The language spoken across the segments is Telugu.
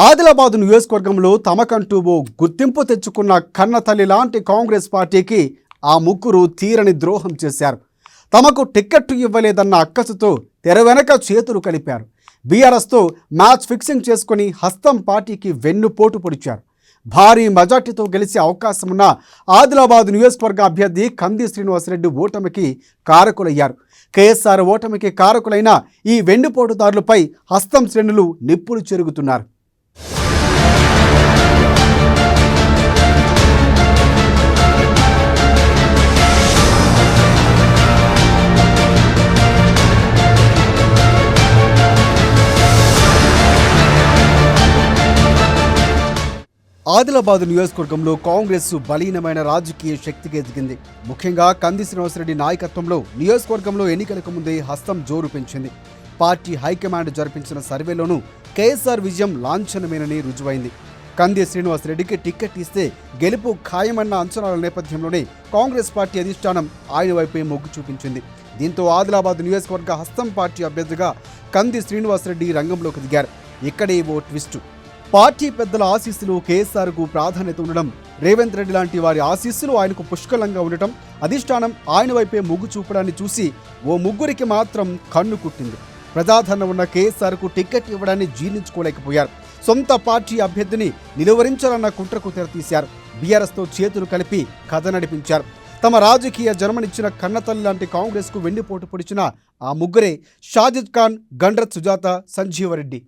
ఆదిలాబాద్ నియోజకవర్గంలో తమకంటూ ఓ గుర్తింపు తెచ్చుకున్న కన్నతల్లి లాంటి కాంగ్రెస్ పార్టీకి ఆ ముగ్గురు తీరని ద్రోహం చేశారు. తమకు టిక్కెట్టు ఇవ్వలేదన్న అక్కసుతో తెర వెనక చేతులు కలిపారు. బీఆర్ఎస్తో మ్యాచ్ ఫిక్సింగ్ చేసుకుని హస్తం పార్టీకి వెన్నుపోటు పొడిచారు. భారీ మెజార్టీతో గెలిచే అవకాశం ఉన్న ఆదిలాబాద్ నియోజకవర్గ అభ్యర్థి కంది శ్రీనివాసరెడ్డి ఓటమికి కారకులయ్యారు. కేఎస్ఆర్ ఓటమికి కారకులైన ఈ వెన్నుపోటుదారులపై హస్తం శ్రేణులు నిప్పులు చెరుగుతున్నారు. ఆదిలాబాద్ నియోజకవర్గంలో కాంగ్రెస్ బలీనమైన రాజకీయ శక్తికి ఎదిగింది. ముఖ్యంగా కంది శ్రీనివాసరెడ్డి నాయకత్వంలో నియోజకవర్గంలో ఎన్నికలకు ముందే హస్తం జోరు పెంచింది. పార్టీ హైకమాండ్ జరిపించిన సర్వేలోనూ కేఎస్ఆర్ విజయం లాంఛనమేనని రుజువైంది. కంది శ్రీనివాసరెడ్డికి టిక్కెట్ ఇస్తే గెలుపు ఖాయమన్న అంచనాల నేపథ్యంలోనే కాంగ్రెస్ పార్టీ అధిష్టానం ఆయన వైపే మొగ్గు చూపించింది. దీంతో ఆదిలాబాద్ నియోజకవర్గ హస్తం పార్టీ అభ్యర్థిగా కంది శ్రీనివాసరెడ్డి రంగంలోకి దిగారు. ఇక్కడే ఓ ట్విస్టు. పార్టీ పెద్దల ఆశీస్సులు కేఎస్ఆర్కు ప్రాధాన్యత ఉండడం, రేవంత్ రెడ్డి లాంటి వారి ఆశీస్సులు ఆయనకు పుష్కలంగా ఉండటం, అధిష్టానం ఆయన వైపే మొగ్గు చూపడాన్ని చూసి ఓ ముగ్గురికి మాత్రం కన్ను కుట్టింది. ప్రజాదరణ ఉన్న కేఎస్ఆర్కు టిక్కెట్ ఇవ్వడాన్ని జీర్ణించుకోలేకపోయారు. సొంత పార్టీ అభ్యర్థిని నిలువరించాలన్న కుట్రకు తెరతీశారు. బీఆర్ఎస్తో చేతులు కలిపి కథ నడిపించారు. తమ రాజకీయ జన్మనిచ్చిన కన్నతల్లి లాంటి కాంగ్రెస్కు వెన్నుపోటు పొడిచిన ఆ ముగ్గురే షాజిద్ ఖాన్, గండ్రత్ సుజాత, సంజీవరెడ్డి.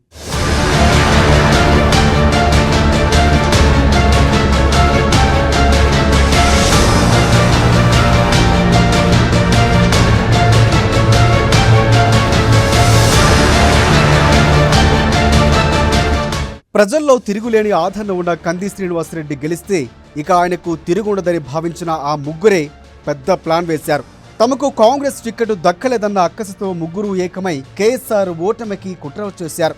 ప్రజల్లో తిరుగులేని ఆదరణ ఉన్న కంది శ్రీనివాసరెడ్డి గెలిస్తే ఇక ఆయనకు తిరుగుండదని భావించిన ఆ ముగ్గురే పెద్ద ప్లాన్ వేశారు. తమకు కాంగ్రెస్ టిక్కెట్ దక్కలేదన్న అక్కసుతో ముగ్గురు ఏకమై కేఎస్ఆర్ ఓటమికి కుట్ర చేశారు.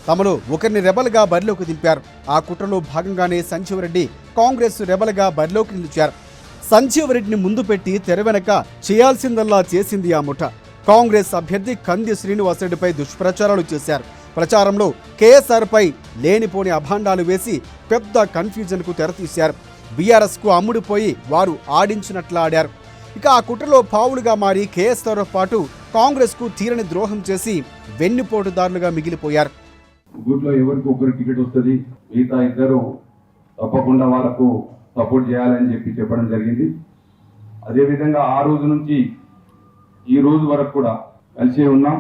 తమలో ఒకరిని రెబల్గా బరిలోకి దింపారు. ఆ కుట్రలో భాగంగానే సంజీవరెడ్డి కాంగ్రెస్ రెబల్గా బరిలోకి నిలిచారు. సంజీవరెడ్డిని ముందు పెట్టి తెర వెనక చేయాల్సిందల్లా చేసింది ఆ ముఠ. కాంగ్రెస్ అభ్యర్థి కంది శ్రీనివాసరెడ్డిపై దుష్ప్రచారాలు చేశారు. ప్రచారంలో కేఎస్ఆర్పై లేనిపోని అభాండాలు వేసి పెద్ద కన్ఫ్యూజన్కు తెరతీశారు. బీఆర్ఎస్కు అమ్ముడుపోయి వారు ఆడించినట్లా ఆడారు. ఇక ఆ కుట్రలో పావులుగా మారి కేఎస్ఆర్తో పాటు కాంగ్రెస్కు తీరని ద్రోహం చేసి వెన్నుపోటుదారులుగా మిగిలిపోయారు. గుడ్లో ఎవరికి ఒకరు టికెట్ వస్తుంది, మిగతా ఇద్దరు తప్పకుండా వాళ్ళకు సపోర్ట్ చేయాలని చెప్పడం జరిగింది. అదేవిధంగా ఆ రోజు నుంచి ఈ రోజు వరకు కూడా కలిసే ఉన్నాం.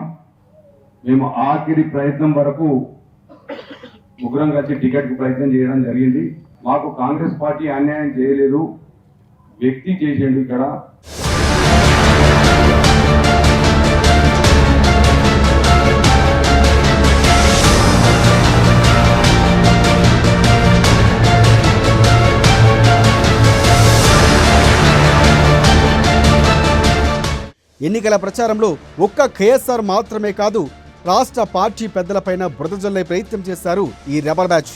మేము ఆఖరి ప్రయత్నం వరకు ముగ్గురం కలిసి టికెట్కు ప్రయత్నం చేయడం జరిగింది. మాకు కాంగ్రెస్ పార్టీ అన్యాయం చేయలేదు, వ్యక్తి చేసేయండి. ఇక్కడ ఎన్నికల ప్రచారంలో ఒక్క కేఎస్ఆర్ మాత్రమే కాదు, రాష్ట్ర పార్టీ పెద్దలపైన బురద జల్లే ప్రయత్నం చేశారు ఈ రెబల్ బ్యాచ్.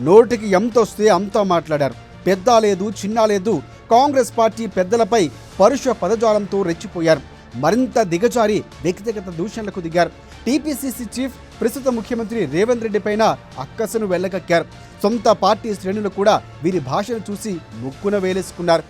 నోటికి ఎంతొస్తే అంతా మాట్లాడారు. పెద్ద లేదు, చిన్న లేదు, కాంగ్రెస్ పార్టీ పెద్దలపై పరుష పదజాలంతో రెచ్చిపోయారు. మరింత దిగజారి వ్యక్తిగత దూషణలకు దిగారు. టీపీసీసీ చీఫ్, ప్రస్తుత ముఖ్యమంత్రి రేవంత్ రెడ్డి పైన అక్కసును వెళ్లగక్కారు. సొంత పార్టీ శ్రేణులు కూడా వీరి భాషను చూసి ముక్కున వేలేసుకున్నారు.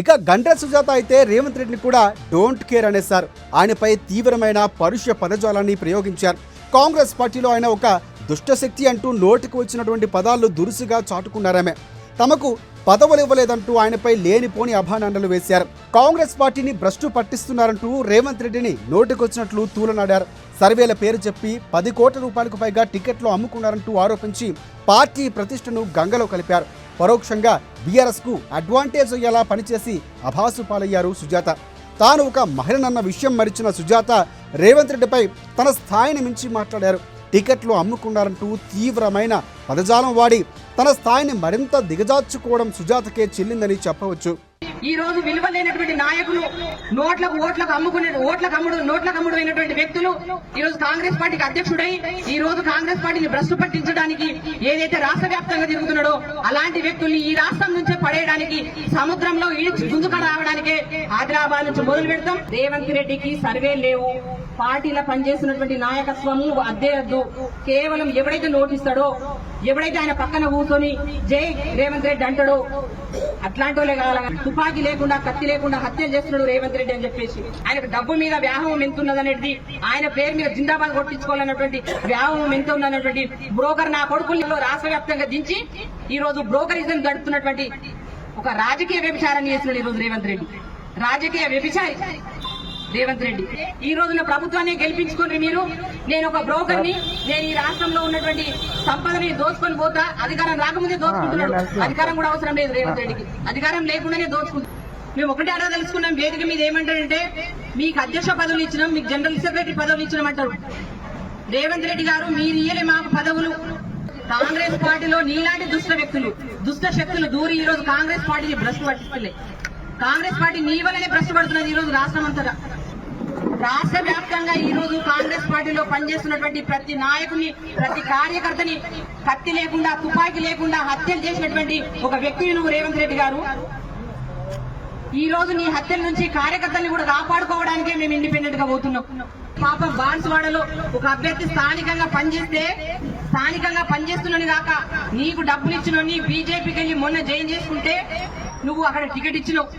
ఇక గండ్రత్ సుజాత అయితే రేవంత్ రెడ్డిని కూడా డోంట్ కేర్ అనేశారు. ఆయనపై తీవ్రమైన పరుష పదజాలాన్ని ప్రయోగించారు. కాంగ్రెస్ పార్టీలో ఆయన ఒక దుష్టశక్తి అంటూ నోటికి వచ్చినటువంటి పదాలు దురుసుగా చాటుకున్నారామె. తమకు పదవులు ఇవ్వలేదంటూ ఆయనపై లేనిపోని అభాండాలు వేశారు. కాంగ్రెస్ పార్టీని భ్రష్టు పట్టిస్తున్నారంటూ రేవంత్ రెడ్డిని నోటికొచ్చినట్లు తూలనాడారు. సర్వేల పేరు చెప్పి 10 కోట్ల రూపాయలకు పైగా టికెట్లు అమ్ముకున్నారంటూ ఆరోపించి పార్టీ ప్రతిష్టను గంగలో కలిపారు. పరోక్షంగా బీఆర్ఎస్కు అడ్వాంటేజ్ అయ్యేలా పనిచేసి అభాసు పాలయ్యారు సుజాత. తాను ఒక మహిళనన్న విషయం మరిచిన సుజాత రేవంత్ రెడ్డిపై తన స్థాయిని మించి మాట్లాడారు. టికెట్లు అమ్ముకున్నారంటూ తీవ్రమైన పదజాలం వాడి తన స్థాయిని మరింత దిగజార్చుకోవడం సుజాతకే చెల్లిందని చెప్పవచ్చు. ఈ రోజు విలువ లేనటువంటి నాయకులు, ఓట్లకు అమ్ముడు అయినటువంటి వ్యక్తులు ఈ రోజు కాంగ్రెస్ పార్టీకి అధ్యక్షుడై ఈ రోజు కాంగ్రెస్ పార్టీని భ్రష్టు పట్టించడానికి ఏదైతే రాష్ట్ర వ్యాప్తంగా తిరుగుతున్నాడో అలాంటి వ్యక్తుల్ని ఈ రాష్ట్రం నుంచే పడేయడానికి సముద్రంలో ఈడ్చి గుంజుక రావడానికే ఆదిలాబాద్ నుంచి మొదలు పెడతాం. రేవంత్ రెడ్డికి సర్వే లేవు, పార్టీలో పనిచేస్తున్నటువంటి నాయకత్వము అద్దే వద్దు. కేవలం ఎవడైతే నోటిస్తాడో, ఎవడైతే ఆయన పక్కన కూర్చొని జై రేవంత్ రెడ్డి అంటాడో అట్లాంటి వాళ్ళే కావాలి. తుపాకీ లేకుండా, కత్తి లేకుండా హత్యలు చేస్తున్నాడు రేవంత్ రెడ్డి అని చెప్పేసి ఆయనకు డబ్బు మీద వ్యామోహం ఎంత ఉన్నదనేది, ఆయన పేరు మీద జిందాబాద్ కొట్టించుకోవాలన్నటువంటి వ్యామోహం ఎంత ఉన్నటువంటి బ్రోకర్ నా కొడుకుల్లో రాష్ట్ర వ్యాప్తంగా దించి ఈ రోజు బ్రోకరిజం గడుపుతున్నటువంటి ఒక రాజకీయ వ్యభిచారాన్ని చేస్తున్నాడు ఈ రోజు రేవంత్ రెడ్డి. రాజకీయ వ్యభిచారి రేవంత్ రెడ్డి. ఈ రోజున ప్రభుత్వాన్ని గెలిపించుకుని మీరు నేను ఒక బ్రోకర్ని, నేను ఈ రాష్ట్రంలో ఉన్నటువంటి సంపదని దోచుకొని పోతా, అధికారం రాకముందే దోచుకుంటున్నాడు. అధికారం కూడా అవసరం లేదు రేవంత్ రెడ్డికి, అధికారం లేకుండానే దోచుకుంటున్నాడు. మేము ఒకటే అలా తెలుసుకున్నాం, వేదిక మీద ఏమంటారంటే మీకు అధ్యక్ష పదవులు ఇచ్చినాం, మీకు జనరల్ సెక్రటరీ పదవులు ఇచ్చినాం అంటారు. రేవంత్ రెడ్డి గారు మీరు ఇయ్యలే మాకు పదవులు. కాంగ్రెస్ పార్టీలో నీలాంటి దుష్ట శక్తులు దూరి ఈ రోజు కాంగ్రెస్ పార్టీని భ్రష్టు పట్టిస్తున్నాయి. కాంగ్రెస్ పార్టీ నీ వల్లనే భ్రష్టు పడుతున్నది ఈ రోజు రాష్ట్రం అంతటా. రాష్ట్ర వ్యాప్తంగా ఈ రోజు కాంగ్రెస్ పార్టీలో పనిచేస్తున్నటువంటి ప్రతి నాయకుని, ప్రతి కార్యకర్తని కత్తి లేకుండా, తుపాకీ లేకుండా హత్యలు చేసినటువంటి ఒక వ్యక్తిని నువ్వు రేవంత్ రెడ్డి గారు. ఈ రోజు నీ హత్యల నుంచి కార్యకర్తల్ని కూడా కాపాడుకోవడానికే మేము ఇండిపెండెంట్ గా పోతున్నాం. పాపం బాన్సువాడలో ఒక అభ్యర్థి స్థానికంగా పనిచేస్తున్నాను కాక నీకు డబ్బులు ఇచ్చినోని బీజేపీకి వెళ్ళి మొన్న జాయిన్ చేసుకుంటే నువ్వు అక్కడ టికెట్ ఇచ్చినావు.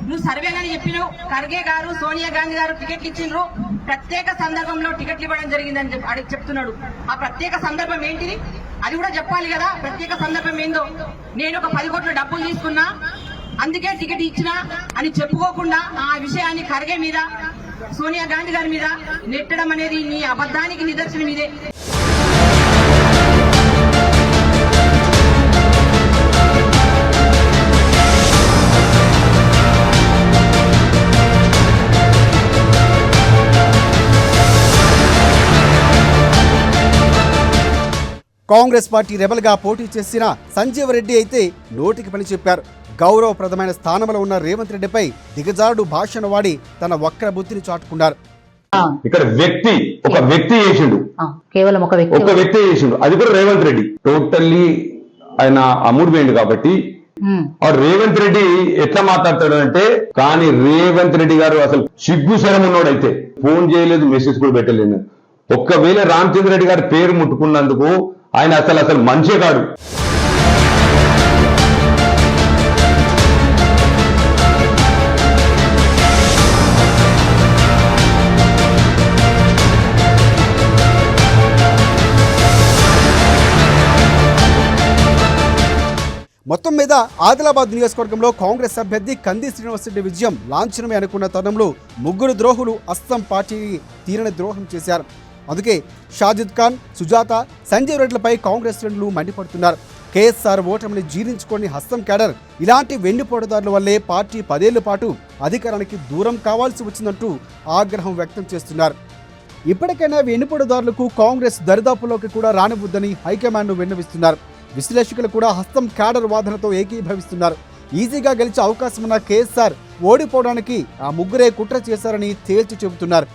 నువ్వు సర్వేలని చెప్పినావు. ఖర్గే గారు, సోనియా గాంధీ గారు టికెట్లు ఇచ్చిండ్రు. ప్రత్యేక సందర్భంలో టికెట్లు ఇవ్వడం జరిగిందని అడిగి చెప్తున్నాడు. ఆ ప్రత్యేక సందర్భం ఏంటిది అది కూడా చెప్పాలి కదా. ప్రత్యేక సందర్భం ఏందో, నేను ఒక 10 కోట్ల డబ్బులు తీసుకున్నా అందుకే టికెట్ ఇచ్చినా అని చెప్పుకోకుండా ఆ విషయాన్ని ఖర్గే మీద, సోనియా గాంధీ గారి మీద నెట్టడం అనేది నీ అబద్ధానికి నిదర్శనం ఇదే. కాంగ్రెస్ పార్టీ రెబల్గా పోటీ చేసిన సంజీవ్ రెడ్డి అయితే నోటికి పని చెప్పారు. గౌరవప్రదమైన స్థానంలో ఉన్న రేవంత్ రెడ్డిపై దిగజారుడు భాషను వాడి తన వక్ర బుద్ధిని చాటుకున్నారు. ఇక్కడ ఒక వ్యక్తి చేసిండు, కేవలం ఒక వ్యక్తి చేసిండు, అది కూడా రేవంత్ రెడ్డి. టోటల్లీ ఆయన అమ్ముడుపోయింది కాబట్టి రేవంత్ రెడ్డి ఎట్లా మాట్లాడతాడు అంటే, కానీ రేవంత్ రెడ్డి గారు అసలు సిగ్గు శరం ఉన్నోడైతే ఫోన్ చేయలేదు, మెసేజ్ కూడా పెట్టలేదు. ఒక్కవేళ రామచంద్ర రెడ్డి గారి పేరు ముట్టుకున్నందుకు ఆయన అసలు మనిషే కాడు. మొత్తం మీద ఆదిలాబాద్ నియోజకవర్గంలో కాంగ్రెస్ అభ్యర్థి కంది శ్రీనివాసరెడ్డి విజయం లాంఛనమే అనుకున్న తరుణంలో ముగ్గురు ద్రోహులు అస్సాం పార్టీకి తీరని ద్రోహం చేశారు. అందుకే షాజిద్ ఖాన్, సుజాత, సంజీవ్ రెడ్డిలపై కాంగ్రెస్ శ్రేణులు మండిపడుతున్నారు. కేఎస్ఆర్ ఓటమిని జీర్ణించుకొని హస్తం క్యాడర్ ఇలాంటి వెండిపోటుదారుల వల్లే పార్టీ 10 ఏళ్ల పాటు అధికారానికి దూరం కావాల్సి వచ్చిందంటూ ఆగ్రహం వ్యక్తం చేస్తున్నారు. ఇప్పటికైనా వెన్నుపోటుదారులకు కాంగ్రెస్ దరిదాపులోకి కూడా రానివ్వద్దని హైకమాండ్ను విన్నవిస్తున్నారు. విశ్లేషకులు కూడా హస్తం క్యాడర్ వాదనతో ఏకీభవిస్తున్నారు. ఈజీగా గెలిచే అవకాశం ఉన్న కేఎస్ఆర్ ఓడిపోవడానికి ఆ ముగ్గురే కుట్ర చేశారని తేల్చి చెబుతున్నారు.